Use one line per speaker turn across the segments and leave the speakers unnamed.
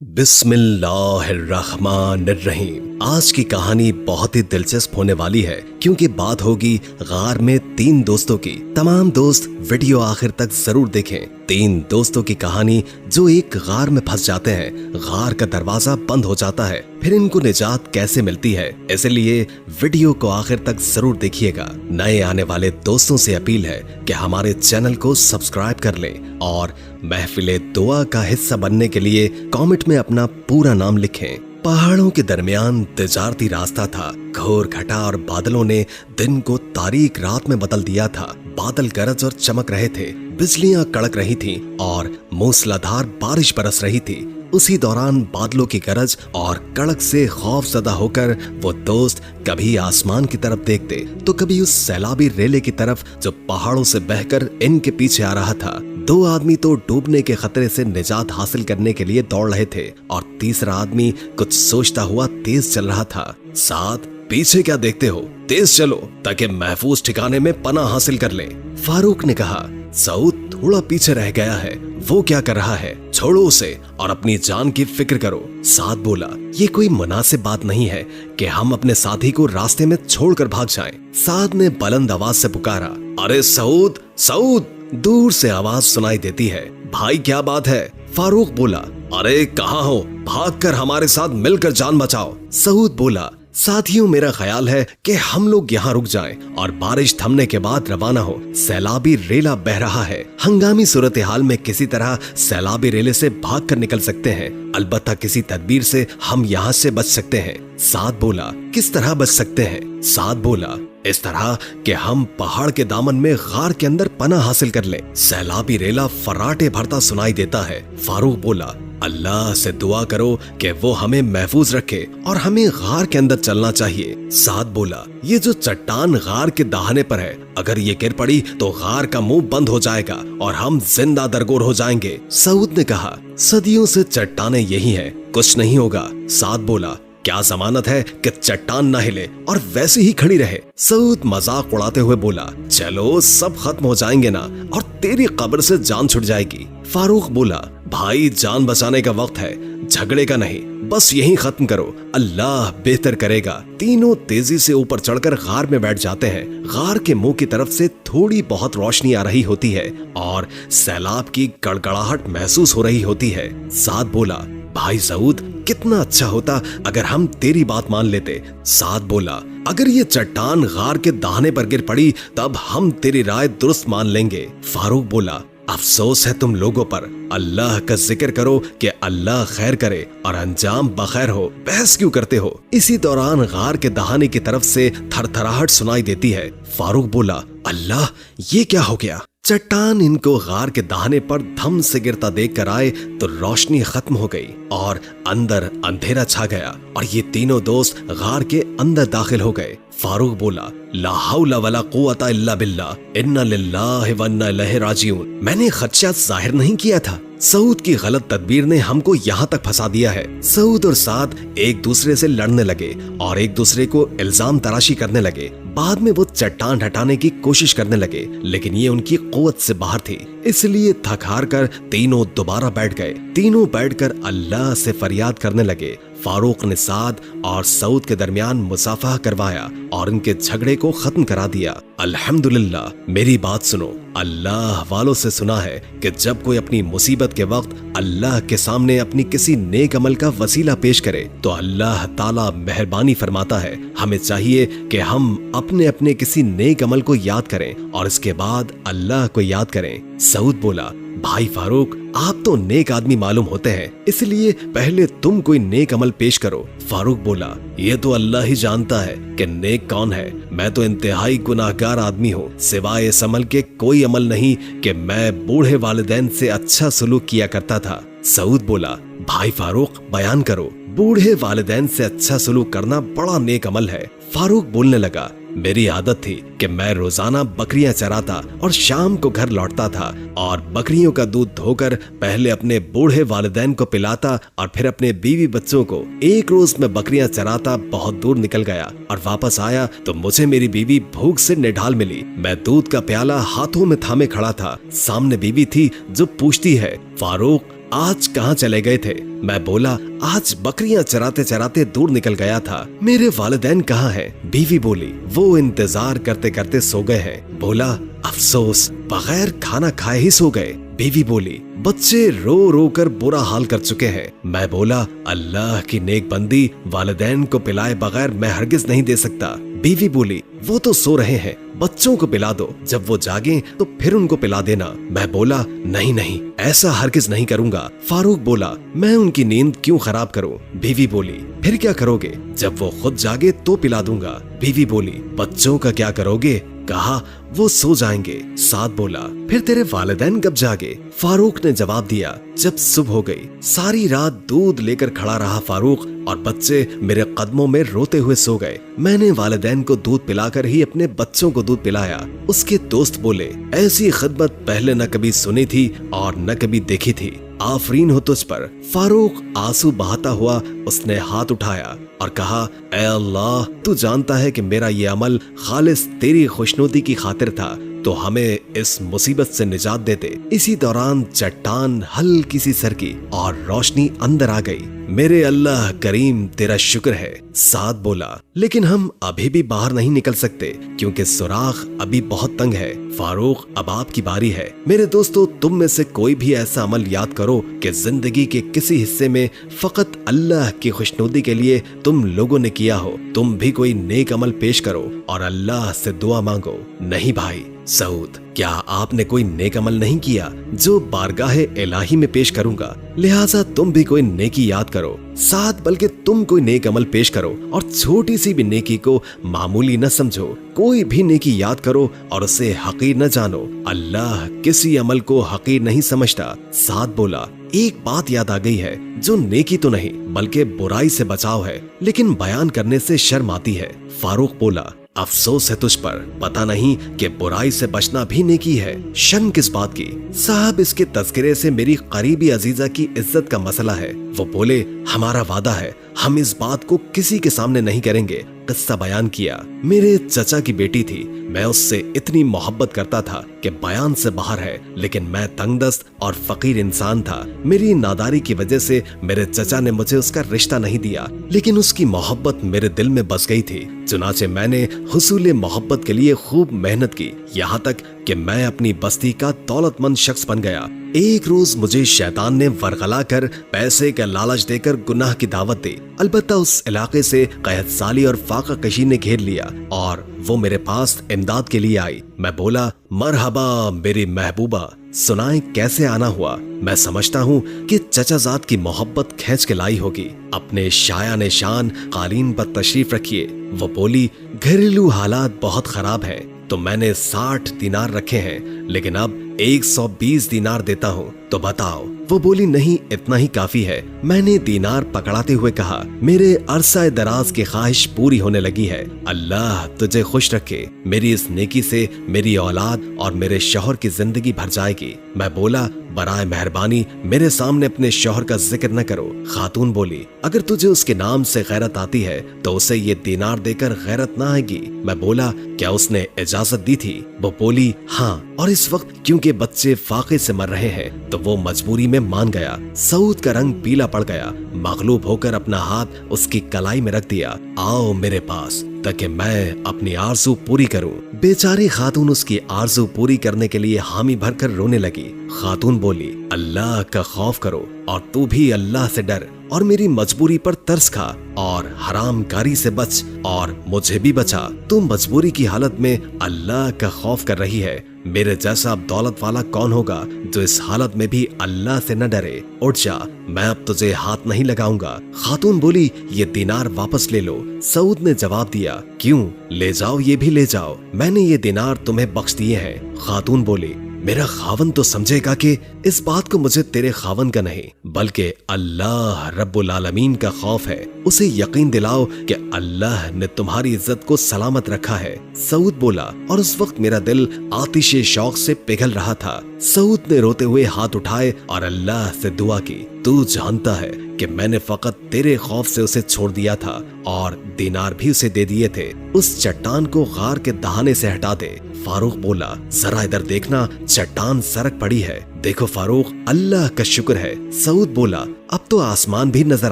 बिस्मिल्लाहिर्रहमानिर्रहीम। आज की कहानी बहुत ही दिलचस्प होने वाली है क्योंकि बात होगी गार में 3 दोस्तों की। तमाम दोस्त वीडियो आखिर तक जरूर देखें। 3 दोस्तों की कहानी जो एक गार में फंस जाते हैं, गार का दरवाजा बंद हो जाता है, फिर इनको निजात कैसे मिलती है, इसलिए वीडियो को आखिर तक जरूर देखिएगा। नए आने वाले दोस्तों से अपील है कि हमारे चैनल को सब्सक्राइब कर लें और महफिले दुआ का हिस्सा बनने के लिए कमेंट में अपना पूरा नाम लिखें। पहाड़ों के दरमियान तिजारती रास्ता था। घोर घटा और बादलों ने दिन को तारीक रात में बदल दिया था। बादल गरज और चमक रहे थे, बिजलियां कड़क रही थीं और मूसलाधार बारिश बरस रही थी। उसी दौरान बादलों की गरज और कड़क से खौफजदा होकर वो दोस्त कभी आसमान की तरफ देखते तो कभी उस सैलाबी रेले की तरफ जो पहाड़ों से बहकर इनके पीछे आ रहा था। 2 आदमी तो डूबने के खतरे से निजात हासिल करने के लिए दौड़ रहे थे और तीसरा आदमी कुछ सोचता हुआ तेज चल रहा था। साथ पीछे क्या देखते हो, तेज चलो ताकि महफूज ठिकाने में पनाह हासिल कर ले। फारूक ने कहा, सऊद थोड़ा पीछे रह गया है, वो क्या कर रहा है, छोड़ो उसे और अपनी जान की फिक्र करो। साद बोला, ये कोई मुनासिब बात नहीं है कि हम अपने साथी को रास्ते में छोड़कर भाग जाएं। साद ने बुलंद आवाज से पुकारा, अरे सऊद सऊद। दूर से आवाज सुनाई देती है, भाई क्या बात है? फारूक बोला, अरे कहाँ हो, भागकर हमारे साथ मिलकर जान बचाओ। सऊद बोला, साथियों मेरा ख्याल है कि हम लोग यहाँ रुक जाएं और बारिश थमने के बाद रवाना हो। सैलाबी रेला बह रहा है। हंगामी सूरत हाल में किसी तरह सैलाबी रेले से भाग कर निकल सकते हैं, अलबत्ता किसी तदबीर से हम यहाँ से बच सकते हैं। साद बोला, किस तरह बच सकते हैं? साद बोला, इस तरह कि हम पहाड़ के दामन में गार के अंदर पनाह हासिल कर लें। सैलाबी रेला फर्राटे भरता सुनाई देता है। फारूक बोला, अल्लाह से दुआ करो कि वो हमें महफूज रखे और हमें गार के अंदर चलना चाहिए। साद बोला, ये जो चट्टान गार के दाहने पर है, अगर ये गिर पड़ी तो गार का मुंह बंद हो जाएगा और हम जिंदा दरगोर हो जाएंगे। सऊद ने कहा, सदियों से चट्टानें यही हैं, कुछ नहीं होगा। साद बोला, क्या जमानत है कि चट्टान न हिले और वैसे ही खड़ी रहे? सऊद मजाक उड़ाते हुए बोला, चलो सब खत्म हो जाएंगे ना और तेरी कब्र से जान छुट जाएगी। फारूक बोला, भाई जान बचाने का वक्त है, झगड़े का नहीं, बस यहीं खत्म करो, अल्लाह बेहतर करेगा। तीनों तेजी से ऊपर चढ़कर गार में बैठ जाते हैं। गार के मुंह की तरफ से थोड़ी बहुत रोशनी आ रही होती है और सैलाब की गड़गड़ाहट महसूस हो रही होती है। साद बोला, भाई सऊद कितना अच्छा होता अगर हम तेरी बात मान लेते। साद बोला, अगर ये चट्टान गार के दाहने पर गिर पड़ी तब हम तेरी राय दुरुस्त मान लेंगे। फारूक बोला, अफसोस है तुम लोगों पर, अल्लाह का जिक्र करो कि अल्लाह खैर करे और अंजाम बखैर हो, बहस क्यों करते हो? इसी दौरान गार के दहाने की तरफ से थरथराहट सुनाई देती है। फारूक बोला, अल्लाह ये क्या हो गया? चट्टान इनको गार के दाहने पर धम से गिरता देख कर आए तो रोशनी खत्म हो गई और अंदर अंधेरा छा गया और ये तीनों दोस्त गार के अंदर दाखिल हो गए। फारूक बोला, ला हौला वला कुव्वता इल्ला बिल्लाह, इन्ना लिल्लाहि व इन्ना इलैहि राजिऊन। मैंने खदशा जाहिर नहीं किया था। सऊद की गलत तदबीर ने हमको यहाँ तक फंसा दिया है। सऊद और साद एक दूसरे से लड़ने लगे और एक दूसरे को इल्जाम तराशी करने लगे। बाद में वो चट्टान हटाने की कोशिश करने लगे, लेकिन ये उनकी कुव्वत से बाहर थी, इसलिए थक हार कर तीनों दोबारा बैठ गए। तीनों बैठकर अल्लाह से फरियाद करने लगे। फारूक ने साद और सऊद के दरमियान मुसाफा करवाया और उनके झगड़े को खत्म करा दिया। अल्हम्दुलिल्लाह, मेरी बात सुनो, अल्लाह वालों से सुना है कि जब कोई अपनी मुसीबत के वक्त अल्लाह के सामने अपनी किसी नेक अमल का वसीला पेश करे तो अल्लाह ताला मेहरबानी फरमाता है। हमें चाहिए कि हम अपने अपने किसी नेक अमल को याद करें और इसके बाद अल्लाह को याद करें। सऊद बोला, भाई फारूक आप तो नेक आदमी मालूम होते हैं, इसलिए पहले तुम कोई नेक अमल पेश करो। फारूक बोला, ये तो अल्लाह ही जानता है कि नेक कौन है, मैं तो इंतहाई गुनाहगार आदमी हूँ। सिवाय इस अमल के कोई अमल नहीं कि मैं बूढ़े वालिदैन से अच्छा सलूक किया करता था। सऊद बोला, भाई फारूक बयान करो, बूढ़े वालिदैन से अच्छा सलूक करना बड़ा नेक अमल है। फारूक बोलने लगा, मेरी आदत थी कि मैं रोजाना बकरियां चराता और शाम को घर लौटता था और बकरियों का दूध धोकर पहले अपने बूढ़े वालिदैन को पिलाता और फिर अपने बीवी बच्चों को। एक रोज मैं बकरियां चराता बहुत दूर निकल गया और वापस आया तो मुझे मेरी बीवी भूख से निढाल मिली। मैं दूध का प्याला हाथों में थामे खड़ा था। सामने बीवी थी जो पूछती है, फारूक आज कहाँ चले गए थे? मैं बोला, आज बकरियां चराते चराते दूर निकल गया था। मेरे वालिदैन कहाँ हैं? बीवी बोली, वो इंतजार करते करते सो गए हैं। बोला, अफसोस, बगैर खाना खाए ही सो गए। बीवी बोली, बच्चे रो रो कर बुरा हाल कर चुके हैं। मैं बोला, अल्लाह की नेक बंदी, वालिदैन को पिलाए बगैर मैं हरगिज नहीं दे सकता। बीवी बोली, वो तो सो रहे हैं, बच्चों को पिला दो, जब वो जागे तो फिर उनको पिला देना। मैं बोला, नहीं नहीं, ऐसा हरगिज नहीं करूंगा। फारूक बोला, मैं उनकी नींद क्यों खराब करूं? बीवी बोली, फिर क्या करोगे? जब वो खुद जागे तो पिला दूंगा। बीवी बोली, बच्चों का क्या करोगे? कहा, वो सो जाएंगे। साद बोला, फिर तेरे वालिदैन कब जागे? फारूक ने जवाब दिया, जब सुबह हो गई। सारी रात दूध लेकर खड़ा रहा फारूक और बच्चे मेरे कदमों में रोते हुए सो गए। मैंने वालिदैन को दूध पिलाकर ही अपने बच्चों को दूध पिलाया। उसके दोस्त बोले, ऐसी खिदमत पहले न कभी सुनी थी और न कभी देखी थी, आफरीन हो तुझ पर। फारूक आंसू बहाता हुआ उसने हाथ उठाया और कहा, ऐ अल्लाह, तू जानता है कि मेरा ये अमल खालिस तेरी खुशनुदी की खातिर था, तो हमें इस मुसीबत से निजात दे दे। इसी दौरान चट्टान हल्की सी सरकी और रोशनी अंदर आ गई। मेरे अल्लाह करीम, तेरा शुक्र है। साद बोला, लेकिन हम अभी भी बाहर नहीं निकल सकते क्योंकि सुराख अभी बहुत तंग है। फारूक, अब आपकी बारी है। मेरे दोस्तों, तुम में से कोई भी ऐसा अमल याद करो कि जिंदगी के किसी हिस्से में फकत अल्लाह की खुशनुदी के लिए तुम लोगों ने किया हो। तुम भी कोई नेक अमल पेश करो और अल्लाह से दुआ मांगो। नहीं भाई सऊद, क्या आपने कोई नेक अमल नहीं किया जो बारगाहे इलाही में पेश करूंगा? लिहाजा तुम भी कोई नेकी याद करो। साथ बल्कि तुम कोई नेक अमल पेश करो और छोटी सी भी नेकी को मामूली न समझो। कोई भी नेकी याद करो और उसे हकीर न जानो। अल्लाह किसी अमल को हकीर नहीं समझता। साथ बोला, एक बात याद आ गई है जो नेकी तो नहीं बल्कि बुराई से बचाव है, लेकिन बयान करने से शर्म आती है। फारूक बोला, अफसोस है तुझ पर, पता नहीं कि बुराई से बचना भी नेकी है। शर्म किस बात की? साहब, इसके तज़किरे से मेरी करीबी अजीजा की इज्जत का मसला है। वो बोले, हमारा वादा है, हम इस बात को किसी के सामने नहीं करेंगे। किस्सा बयान किया। मेरे चचा की बेटी थी, मैं उससे इतनी मोहब्बत करता था कि बयान से बाहर है, लेकिन मैं तंगदस्त और फकीर इंसान था। मेरी नादारी की वजह से मेरे चचा ने मुझे उसका रिश्ता नहीं दिया, लेकिन उसकी मोहब्बत मेरे दिल में बस गई थी। चुनाचे मैंने हुसूल मोहब्बत के लिए खूब मेहनत की, यहाँ तक कि मैं अपनी बस्ती का दौलतमंद शख्स बन गया। एक रोज मुझे शैतान ने वरगला कर पैसे का लालच देकर गुनाह की दावत दी। अलबत्ता उस इलाके से कहत साली और फाका कशी ने घेर लिया और वो मेरे पास इमदाद के लिए आई। मैं बोला, मरहबा मेरी महबूबा, सुनाए कैसे आना हुआ? मैं समझता हूँ कि चचाजाद की मोहब्बत खींच के लाई होगी। अपने शाया निशान कालीन पर तशरीफ रखिए। वो बोली, घरेलू हालात बहुत खराब हैं, तो मैंने 60 दिनार रखे हैं, लेकिन अब 120 दिनार देता हूँ, तो बताओ। वो बोली, नहीं, इतना ही काफी है। मैंने दीनार पकड़ाते हुए कहा, मेरे अरसा दराज की ख्वाहिश पूरी होने लगी है। अल्लाह तुझे खुश रखे। मेरी इस नेकी से मेरी औलाद और मेरे शौहर की जिंदगी भर जाएगी। मैं बोला, बराए मेहरबानी मेरे सामने अपने शौहर का जिक्र न करो। खातून बोली, अगर तुझे उसके नाम से गैरत आती है तो उसे ये दीनार देकर गैरत ना आएगी। मैं बोला, क्या उसने इजाजत दी थी? वो बोली, हाँ, और इस वक्त क्योंकि बच्चे फाके से मर रहे हैं तो वो मजबूरी में मान गया। सऊद का रंग पीला पड़ गया। मगलूब होकर अपना हाथ उसकी कलाई में रख दिया। आओ मेरे पास ताकि मैं अपनी आरज़ू पूरी करूं। बेचारी खातून उसकी आरज़ू पूरी करने के लिए हामी भरकर रोने लगी। खातून बोली, अल्लाह का खौफ करो और तू भी अल्लाह से डर और मेरी मजबूरी पर तरस खा और हराम कारी से बच और मुझे भी बचा। तू मजबूरी की हालत में अल्लाह का खौफ कर रही है। मेरे जैसा दौलत वाला कौन होगा जो इस हालत में भी अल्लाह से न डरे? उठ जा, मैं अब तुझे हाथ नहीं लगाऊंगा। खातून बोली, ये दीनार वापस ले लो। सऊद ने जवाब दिया, क्यों? ले जाओ, ये भी ले जाओ, मैंने ये दीनार तुम्हें बख्श दिए हैं। खातून बोली, मेरा खावन तो समझेगा कि इस बात को मुझे तेरे खावन का नहीं बल्कि अल्लाह रब्बुल आलमीन का खौफ है। उसे यकीन दिलाओ कि अल्लाह ने तुम्हारी इज्जत को सलामत रखा है। सऊद बोला, और उस वक्त मेरा दिल आतिशे शौक से पिघल रहा था। सऊद ने रोते हुए हाथ उठाए और अल्लाह से दुआ की, तू जानता है कि मैंने फकत तेरे खौफ से उसे छोड़ दिया था और दीनार भी उसे दे दिए थे। उस चट्टान को गार के दहाने से हटा दे। फारूक बोला, जरा इधर देखना, चट्टान सरक पड़ी है। देखो फारूक, अल्लाह का शुक्र है। सऊद बोला, अब तो आसमान भी नजर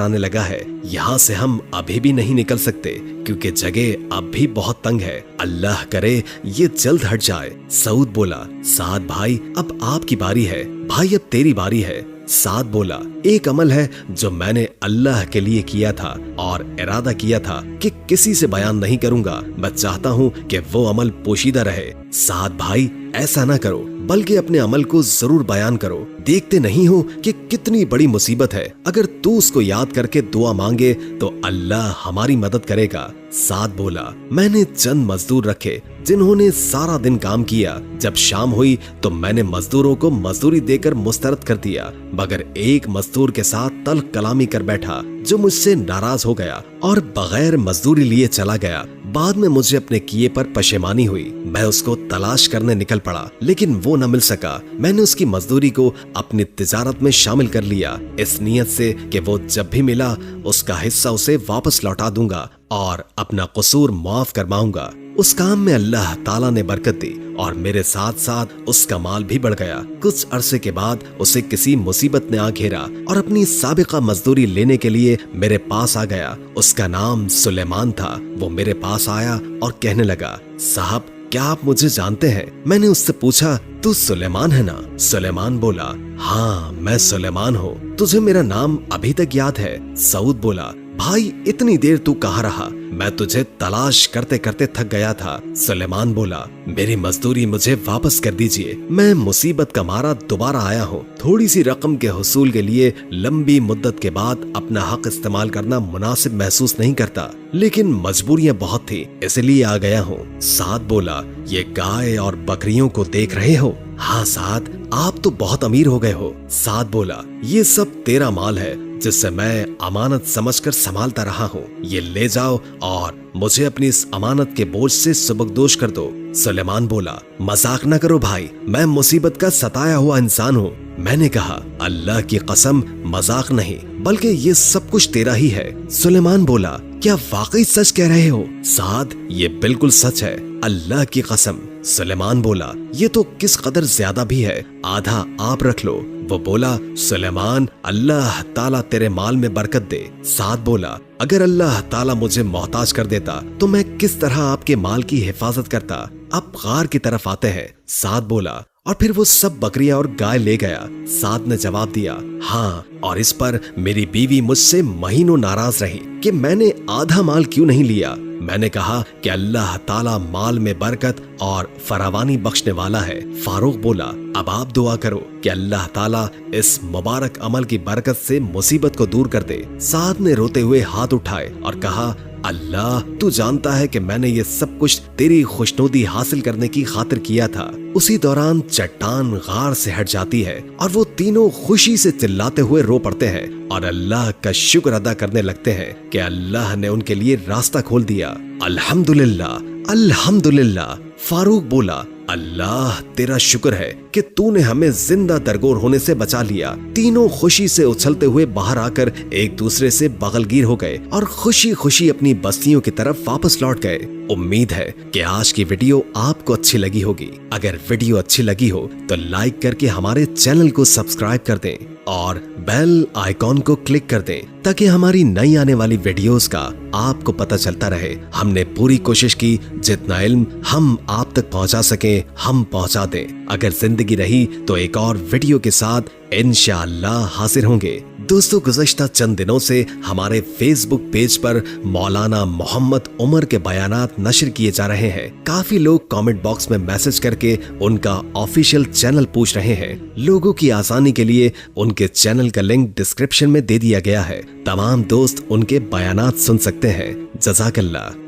आने लगा है। यहाँ से हम अभी भी नहीं निकल सकते क्योंकि जगह अब भी बहुत तंग है। अल्लाह करे ये जल्द हट जाए। सऊद बोला, साद भाई अब आपकी बारी है। भाई अब तेरी बारी है। साद बोला, एक अमल है जो मैंने अल्लाह के लिए किया था और इरादा किया था कि किसी से बयान नहीं करूंगा। मैं चाहता हूँ कि वो अमल पोशीदा रहे। साद भाई ऐसा ना करो, बल्कि अपने अमल को जरूर बयान करो। देखते नहीं हो कि कितनी बड़ी मुसीबत है। अगर तू उसको याद करके दुआ मांगे तो अल्लाह हमारी मदद करेगा। साद बोला, मैंने चंद मजदूर रखे जिन्होंने सारा दिन काम किया। जब शाम हुई तो मैंने मजदूरों को मजदूरी देकर मुस्तरद कर दिया, मगर एक मजदूर के साथ तल्ख कलामी कर बैठा जो मुझसे नाराज हो गया और बगैर मजदूरी लिए चला गया। बाद में मुझे अपने किए पर पशेमानी हुई। मैं उसको तलाश करने निकल पड़ा, लेकिन वो न मिल सका। मैंने उसकी मजदूरी को अपनी तिजारत में शामिल कर लिया, इस नियत से कि वो जब भी मिला उसका हिस्सा उसे वापस लौटा दूंगा और अपना कसूर माफ करवाऊंगा। उस काम में अल्लाह ताला ने बरकत दी और मेरे साथ साथ उसका माल भी बढ़ गया। कुछ अरसे के बाद उसे किसी मुसीबत ने आ घेरा और अपनी साबिका मजदूरी लेने के लिए मेरे पास आ गया। उसका नाम सुलेमान था। वो मेरे पास आया और कहने लगा, साहब क्या आप मुझे जानते हैं? मैंने उससे पूछा, तू सुलेमान है ना? सुलेमान बोला, हाँ मैं सुलेमान हूँ। तुझे मेरा नाम अभी तक याद है? सऊद बोला, भाई इतनी देर तू कहाँ रहा? मैं तुझे तलाश करते करते थक गया था। सुलेमान बोला, मेरी मजदूरी मुझे वापस कर दीजिए। मैं मुसीबत का मारा दोबारा आया हूँ। थोड़ी सी रकम के हुसूल के लिए लंबी मुद्दत के बाद अपना हक इस्तेमाल करना मुनासिब महसूस नहीं करता, लेकिन मजबूरियां बहुत थी इसलिए आ गया हूँ। साद बोला, ये गाय और बकरियों को देख रहे हो? हाँ साद, आप तो बहुत अमीर हो गए हो। साद बोला, ये सब तेरा माल है जिससे मैं अमानत समझकर संभालता रहा हूँ। ये ले जाओ और मुझे अपनी इस अमानत के बोझ से सुबकदोश कर दो। सुलेमान बोला, मजाक न करो भाई, मैं मुसीबत का सताया हुआ इंसान हूँ। मैंने कहा, अल्लाह की कसम मजाक नहीं, बल्कि ये सब कुछ तेरा ही है। सुलेमान बोला, क्या वाकई सच कह रहे हो? साद, ये बिल्कुल सच है, अल्लाह की कसम। सुलेमान बोला, ये तो किस कदर ज्यादा भी है, आधा आप रख लो। वो बोला, सुलेमान अल्लाह ताला तेरे माल में बरकत दे। साद बोला, अगर अल्लाह ताला मुझे मोहताज कर देता तो मैं किस तरह आपके माल की हिफाजत करता? अब गार की तरफ आते हैं। साद बोला, और फिर वो सब बकरियां और गाय ले गया। साद ने जवाब दिया, हाँ, और इस पर मेरी बीवी मुझसे महीनों नाराज रही कि मैंने आधा माल क्यों नहीं लिया। मैंने कहा कि अल्लाह ताला माल में बरकत और फरावानी बख्शने वाला है। फारूक बोला, अब आप दुआ करो कि अल्लाह ताला इस मुबारक अमल की बरकत से मुसीबत को दूर कर दे। साद ने रोते हुए हाथ उठाए और कहा, अल्लाह तू जानता है कि मैंने ये सब कुछ तेरी खुशनुदी हासिल करने की खातिर किया था। उसी दौरान चट्टान गार से हट जाती है और वो तीनों खुशी से चिल्लाते हुए रो पड़ते हैं और अल्लाह का शुक्र अदा करने लगते हैं कि अल्लाह ने उनके लिए रास्ता खोल दिया। अल्हम्दुलिल्लाह, अल्हम्दुलिल्लाह। फारूक बोला, अल्लाह तेरा शुक्र है कि तूने हमें जिंदा दरगोर होने से बचा लिया। तीनों खुशी से उछलते हुए बाहर आकर एक दूसरे से बगलगीर हो गए और खुशी खुशी अपनी बस्तियों की तरफ वापस लौट गए। उम्मीद है कि आज की वीडियो आपको अच्छी लगी होगी। अगर वीडियो अच्छी लगी हो तो लाइक करके हमारे चैनल को सब्सक्राइब कर दें और बेल आइकॉन को क्लिक कर दें ताकि हमारी नई आने वाली वीडियोस का आपको पता चलता रहे। हमने पूरी कोशिश की जितना इल्म हम आप तक पहुंचा सके हम पहुंचा दें। अगर जिंदगी रही तो एक और वीडियो के साथ इंशाअल्लाह हाजिर होंगे। दोस्तों, गुज़श्ता चंद दिनों से हमारे फेसबुक पेज पर मौलाना मोहम्मद उमर के बयानात नशर किए जा रहे हैं। काफी लोग कमेंट बॉक्स में मैसेज करके उनका ऑफिशियल चैनल पूछ रहे हैं। लोगों की आसानी के लिए उनके चैनल का लिंक डिस्क्रिप्शन में दे दिया गया है। तमाम दोस्त उनके बयानात सुन सकते हैं। जज़ाकल्लाह।